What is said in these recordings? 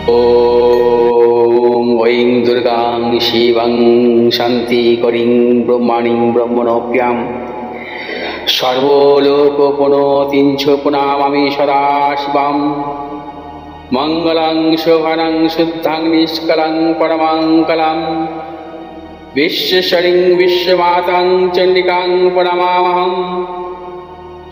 ॐ ऐं दुर्गां शिवं शान्तिकरीं ब्रह्मणीं ब्रह्मणोऽप्यां सर्वलोकपुनोतीं च पुनामामि सदा शिवां मङ्गलं शोभनं शुद्धं निष्कलं परमङ्गलं विश्वेश्वरीं विश्वमातां चण्डिकां प्रणमामहं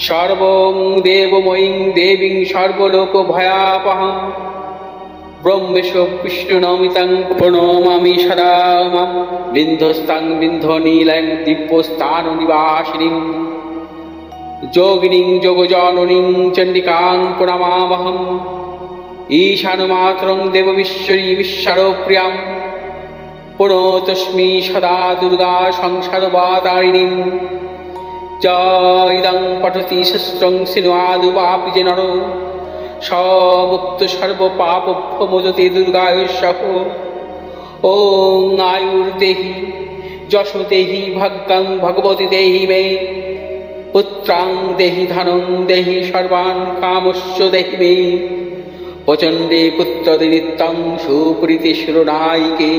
सर्वं देवमयीं देवीं सर्वलोकभयापहं ब्रह्मेशो विष्णुनमितं प्रणमामि सदा बिन्धस्तां बिन्धनीलं दिव्यस्थाननिवासिनीं योगिनीं योगजननीं चण्डिकां प्रणमामहम् ईशानमात्रं देवविश्वरी विश्वप्रियां प्रणतोऽस्मि सदा दुर्गा संसारवातारिणीं इदं पठति शस्त्रं सिन्वादुवापि च नरो मुक्त सर्वपापभ्यो मोचते दुर्गायुष्यः। ॐ आयुर्देहि यशो देहि भाग्यं भगवती देहि मे पुत्रां देहि धनं देहि सर्वान् कामश्च देहि मे प्रचण्डे पुत्रदे नित्यं सुप्रीति शिरोनायिके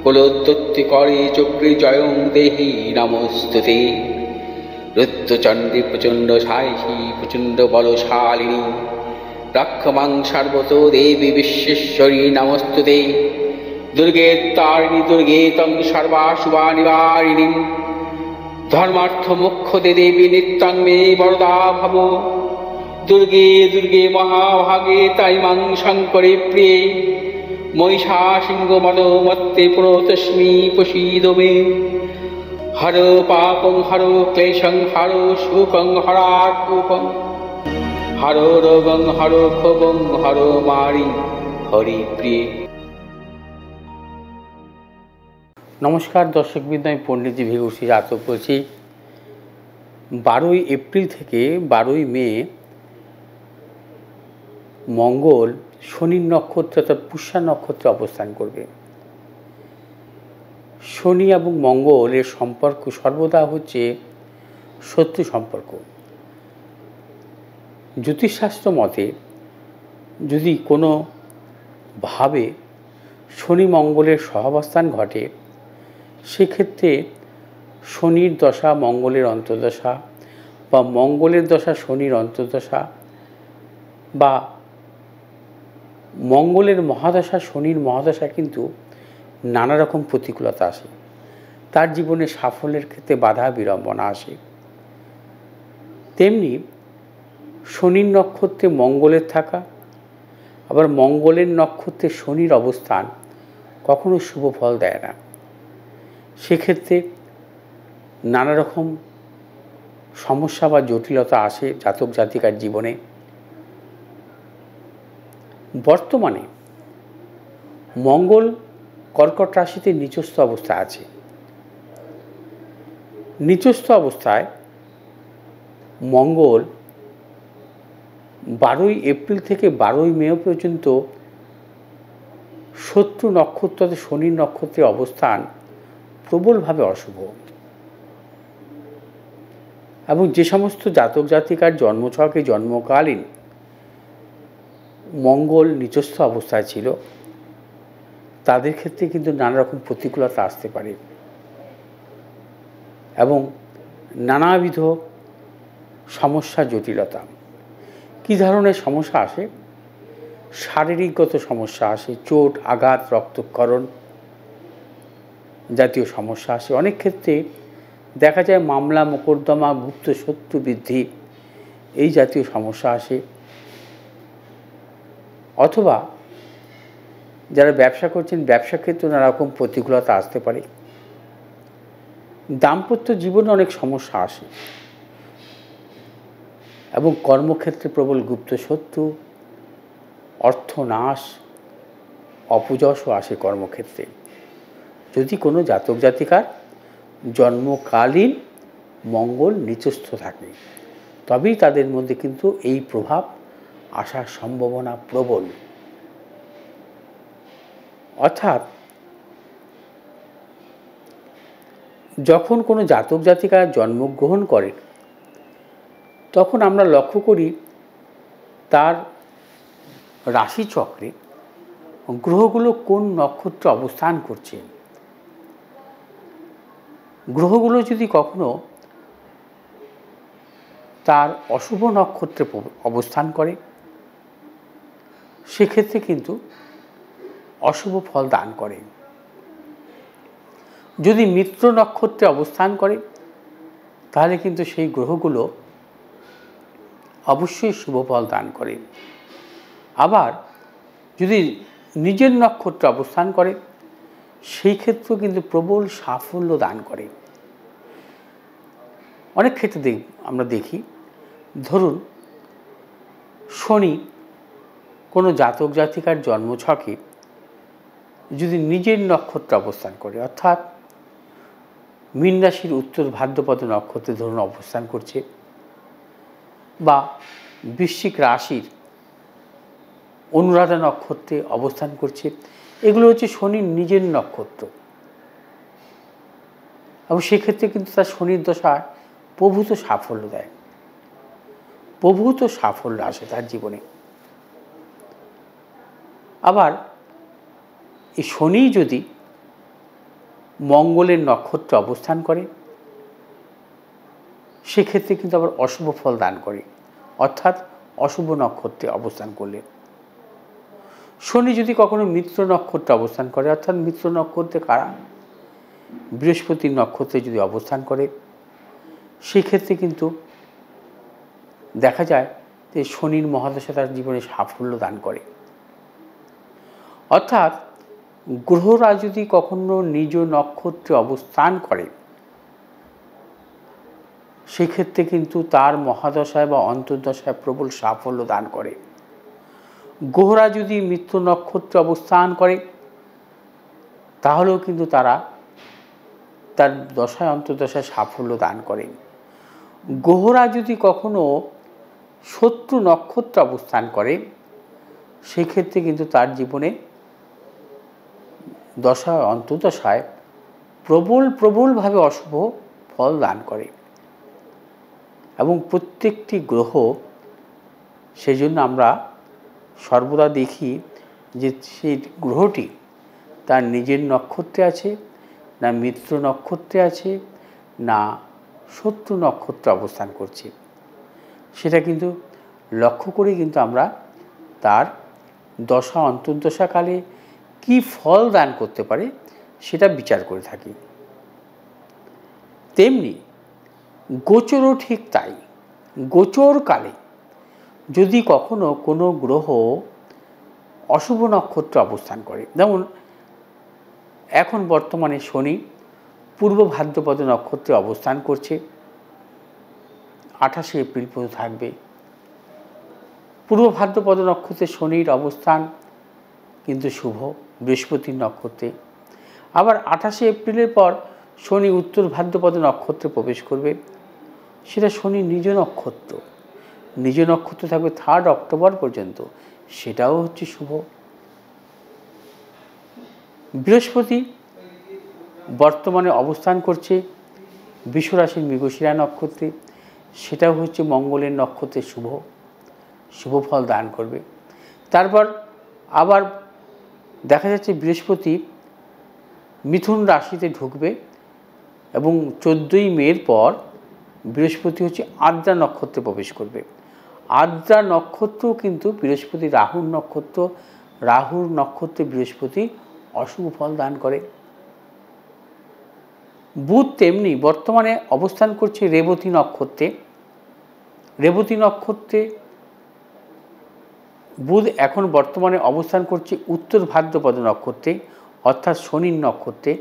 कुलोत्पत्तिकरे चक्रे जयं देहि नमोस्तुते। रुद्रचण्डी प्रचण्ड सायिषी प्रचण्ड बलशालिनी रक्षमां सर्वतो देवी विश्वेश्वरी नमोस्तुते। दुर्गे तारिणी दुर्गे तं सर्वाशुभानिवारिणीं धर्मार्थ मोक्षदे देवी नित्यं मे वरदा भव। दुर्गे दुर्गे महाभागे ताइमां शङ्करे प्रिये महिषासिंहमदोमत्ते प्रणतोऽस्मि प्रसीद मे। हरो पापं हरो क्लेशं हरो शोकं हरात्मकं हरो रोगं हरो क्षोभं हरो मारि हरि प्रिय। নমস্কার দর্শকবৃন্দ, আমি পণ্ডিতজি ভিগুশ্রী জাতক বলছি। 12ই এপ্রিল থেকে 12ই মে মঙ্গল শনির নক্ষত্র অর্থাৎ পুষ্যা নক্ষত্রে অবস্থান করবে। শনি এবং মঙ্গল এর সম্পর্ক সর্বদা হচ্ছে শত্রু সম্পর্ক। জ্যোতিষশাস্ত্র মতে যদি কোনোভাবে শনি মঙ্গলের সহাবস্থান ঘটে, সেক্ষেত্রে শনির দশা মঙ্গলের অন্তর্দশা বা মঙ্গলের দশা শনির অন্তর্দশা বা মঙ্গলের মহাদশা শনির মহাদশা কিন্তু নানা রকম প্রতিকূলতা আসে। তার জীবনে সাফল্যের ক্ষেত্রে বাধা বিড়ম্বনা আসে। তেমনি শনির নক্ষত্রে মঙ্গলের থাকা, আবার মঙ্গলের নক্ষত্রে শনির অবস্থান কখনো শুভ ফল দেয় না। সেক্ষেত্রে নানা রকম সমস্যা বা জটিলতা আসে জাতক জাতিকার জীবনে। বর্তমানে মঙ্গল কর্কট রাশিতে নিচস্থ অবস্থায় আছে। নিচস্থ অবস্থায় মঙ্গল 12ই এপ্রিল থেকে 12ই মে পর্যন্ত শত্রু নক্ষত্রতে শনির নক্ষত্রে অবস্থান প্রবলভাবে অশুভ। এবং যে সমস্ত জাতক জাতিকার জন্মছকে জন্মকালীন মঙ্গল নিচস্থ অবস্থায় ছিল, তাদের ক্ষেত্রে কিন্তু নানা রকম প্রতিকূলতা আসতে পারে এবং নানাবিধ সমস্যা জটিলতা। কী ধরনের সমস্যা আসে? শারীরিকগত সমস্যা আসে, চোট আঘাত রক্তক্ষরণ জাতীয় সমস্যা আসে। অনেক ক্ষেত্রে দেখা যায় মামলা মোকদ্দমা গুপ্ত শত্রু বৃদ্ধি এই জাতীয় সমস্যা আসে। অথবা যারা ব্যবসা করছেন ব্যবসা ক্ষেত্রে নানা রকম প্রতিকূলতা আসতে পারে। দাম্পত্য জীবনে অনেক সমস্যা আসে এবং কর্মক্ষেত্রে প্রবল গুপ্ত শত্রু, অর্থনাশ, অপযশও আসে কর্মক্ষেত্রে। যদি কোনো জাতক জাতিকার জন্মকালীন মঙ্গল নিচস্থ থাকে, তবেই তাদের মধ্যে কিন্তু এই প্রভাব আসার সম্ভাবনা প্রবল। অর্থাৎ যখন কোনো জাতক জাতিকা জন্মগ্রহণ করে, তখন আমরা লক্ষ্য করি তার রাশিচক্রে গ্রহগুলো কোন নক্ষত্রে অবস্থান করছে। গ্রহগুলো যদি কখনো তার অশুভ নক্ষত্রে অবস্থান করে, সেক্ষেত্রে কিন্তু অশুভ ফল দান করে। যদি মিত্র নক্ষত্রে অবস্থান করে, তাহলে কিন্তু সেই গ্রহগুলো অবশ্যই শুভ ফল দান করে। আবার যদি নিজের নক্ষত্রে অবস্থান করে, সেই ক্ষেত্রেও কিন্তু প্রবল সাফল্য দান করে। অনেক ক্ষেত্রে আমরা দেখি, ধরুন শনি কোনো জাতক জাতিকার জন্মছকে যদি নিজের নক্ষত্রে অবস্থান করে, অর্থাৎ মীন রাশির উত্তর ভাদ্রপদ নক্ষত্রে ধরুন অবস্থান করছে, বা বৃশ্চিক রাশির অনুরাধা নক্ষত্রে অবস্থান করছে, এগুলো হচ্ছে শনির নিজের নক্ষত্র। এবং সেক্ষেত্রে কিন্তু তার শনির দশায় প্রভূত সাফল্য দেয়, প্রভূত সাফল্য আসে তার জীবনে। আবার এই শনি যদি মঙ্গলের নক্ষত্রে অবস্থান করে, সেক্ষেত্রে কিন্তু আবার অশুভ ফল দান করে, অর্থাৎ অশুভ নক্ষত্রে অবস্থান করলে। শনি যদি কখনো মিত্র নক্ষত্রে অবস্থান করে, অর্থাৎ মিত্র নক্ষত্রে কারা, বৃহস্পতির নক্ষত্রে যদি অবস্থান করে, সেক্ষেত্রে কিন্তু দেখা যায় যে শনির মহাদশা তার জীবনে সাফল্য দান করে। অর্থাৎ গ্রহরা যদি কখনো নিজ নক্ষত্রে অবস্থান করে, সেক্ষেত্রে কিন্তু তার মহাদশায় বা অন্তর্দশায় প্রবল সাফল্য দান করে। গ্রহরা যদি মিত্র নক্ষত্রে অবস্থান করে, তাহলেও কিন্তু তারা তার দশায় অন্তর্দশায় সাফল্য দান করে। গ্রহরা যদি কখনো শত্রু নক্ষত্রে অবস্থান করে, সেক্ষেত্রে কিন্তু তার জীবনে দশায় অন্তর্দশায় প্রবলভাবে অশুভ ফল দান করে। এবং প্রত্যেকটি গ্রহ, সেই জন্য আমরা সর্বদা দেখি যে সেই গ্রহটি তার নিজের নক্ষত্রে আছে না মিত্র নক্ষত্রে আছে না শত্রু নক্ষত্রে অবস্থান করছে, সেটা কিন্তু লক্ষ্য করে কিন্তু আমরা তার দশা অন্তর্দশাকালে কি ফল দান করতে পারে সেটা বিচার করে থাকি। তেমনি গোচরও ঠিক তাই। গোচরকালে যদি কখনো কোনো গ্রহ অশুভ নক্ষত্রে অবস্থান করে, যেমন এখন বর্তমানে শনি পূর্ব ভাদ্রপদ নক্ষত্রে অবস্থান করছে, 28শে এপ্রিল পর্যন্ত থাকবে। পূর্ব ভাদ্রপদ নক্ষত্রে শনির অবস্থান কিন্তু শুভ, বৃহস্পতির নক্ষত্রে। আবার 28শে এপ্রিলের পর শনি উত্তর ভাদ্রপদ নক্ষত্রে প্রবেশ করবে, সেটা শনি নিজ নক্ষত্র। নিজ নক্ষত্র থাকবে 3 অক্টোবর পর্যন্ত, সেটাও হচ্ছে শুভ। বৃহস্পতি বর্তমানে অবস্থান করছে বৃষ রাশির মৃগশিরা নক্ষত্রে, সেটাও হচ্ছে মঙ্গলের নক্ষত্রে শুভ ফল দান করবে। তারপর আবার দেখা যাচ্ছে বৃহস্পতি মিথুন রাশিতে ঢুকবে এবং 14ই মের পর বৃহস্পতি হচ্ছে আদ্রা নক্ষত্রে প্রবেশ করবে। আদ্রা নক্ষত্র কিন্তু বৃহস্পতি রাহুর নক্ষত্রে বৃহস্পতি অশুভ ফল দান করে। বুধ তেমনি বর্তমানে অবস্থান করছে রেবতী নক্ষত্রে। রেবতী নক্ষত্রে বুধ এখন বর্তমানে অবস্থান করছে উত্তর ভাদ্রপদ নক্ষত্রে, অর্থাৎ শনির নক্ষত্রে।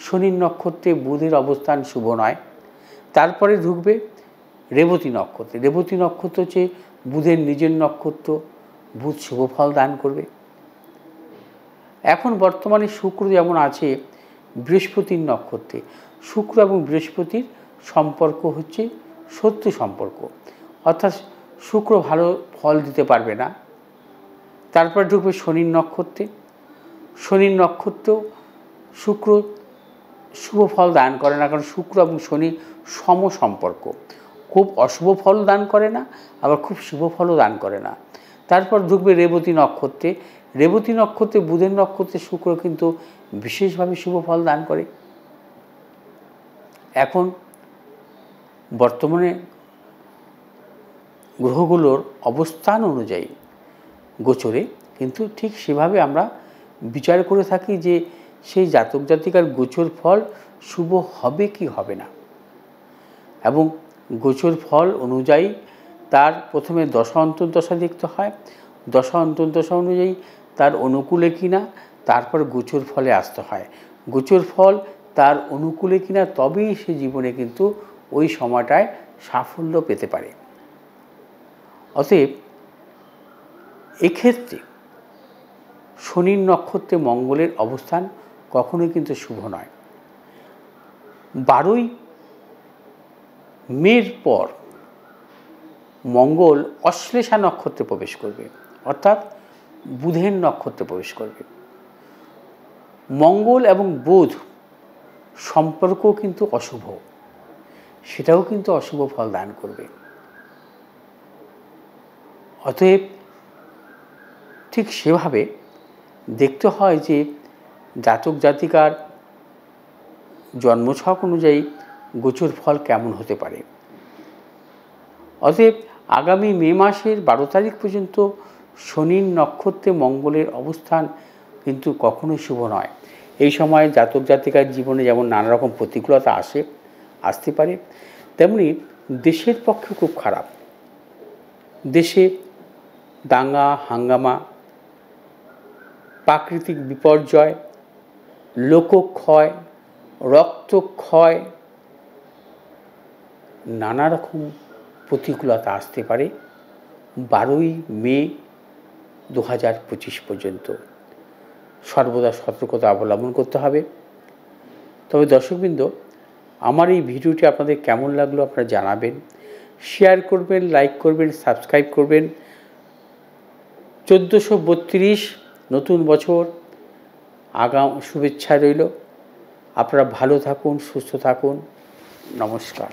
শনির নক্ষত্রে বুধের অবস্থান শুভ নয়। তারপরে ঢুকবে রেবতী নক্ষত্রে। রেবতী নক্ষত্র হচ্ছে বুধের নিজের নক্ষত্র, বুধ শুভ ফল দান করবে। এখন বর্তমানে শুক্র যেমন আছে বৃহস্পতির নক্ষত্রে, শুক্র এবং বৃহস্পতির সম্পর্ক হচ্ছে শত্রু সম্পর্ক, অর্থাৎ শুক্র ভালো ফল দিতে পারবে না। তারপর ঢুকবে শনির নক্ষত্রে। শনির নক্ষত্র শুক্র শুভ ফল দান করে না, কারণ শুক্র এবং শনি সম সম্পর্ক, খুব অশুভ ফল দান করে না, আবার খুব শুভ ফলও দান করে না। তারপর ঢুকবে রেবতী নক্ষত্রে। রেবতী নক্ষত্রে বুধের নক্ষত্রে শুক্র কিন্তু বিশেষভাবে শুভ ফল দান করে। এখন বর্তমানে গ্রহগুলোর অবস্থান অনুযায়ী গোচরে কিন্তু ঠিক সেভাবে আমরা বিচার করে থাকি যে সেই জাতক জাতিকার গোচর ফল শুভ হবে কি হবে না, এবং গোচর ফল অনুযায়ী তার প্রথমে দশা অন্তর্দশা দেখতে হয়, দশা অন্তর্দশা অনুযায়ী তার অনুকূলে কিনা, তারপর গোচর ফলে আসতে হয়। গোচর ফল তার অনুকূলে কিনা তবেই সে জীবনে কিন্তু ওই সময়টায় সাফল্য পেতে পারে। অতএব এক্ষেত্রে শনির নক্ষত্রে মঙ্গলের অবস্থান কখনোই কিন্তু শুভ নয়। 12ই মের পর মঙ্গল অশ্লেষা নক্ষত্রে প্রবেশ করবে, অর্থাৎ বুধের নক্ষত্রে প্রবেশ করবে। মঙ্গল এবং বুধ সম্পর্ক কিন্তু অশুভ, সেটাও কিন্তু অশুভ ফল দান করবে। অতএব ঠিক সেভাবে দেখতে হয় যে জাতক জাতিকার জন্মছক অনুযায়ী গোচর ফল কেমন হতে পারে। অতএব আগামী মে মাসের 12 তারিখ পর্যন্ত শনির নক্ষত্রে মঙ্গলের অবস্থান কিন্তু কখনোই শুভ নয়। এই সময় জাতক জাতিকার জীবনে যেমন নানা রকম প্রতিকূলতা আসতে পারে, তেমনি দেশের পক্ষে খুব খারাপ। দেশে দাঙ্গা হাঙ্গামা, প্রাকৃতিক বিপর্যয়, লোকক্ষয়, রক্তক্ষয়, নানা রকম প্রতিকূলতা আসতে পারে 12ই মে 2025 পর্যন্ত। সর্বদা সতর্কতা অবলম্বন করতে হবে। তবে দর্শকবৃন্দ, আমার এই ভিডিওটি আপনাদের কেমন লাগলো আপনারা জানাবেন, শেয়ার করবেন, লাইক করবেন, সাবস্ক্রাইব করবেন। 1432 নতুন বছর আগাম শুভেচ্ছা রইল। আপনারা ভালো থাকুন, সুস্থ থাকুন। নমস্কার।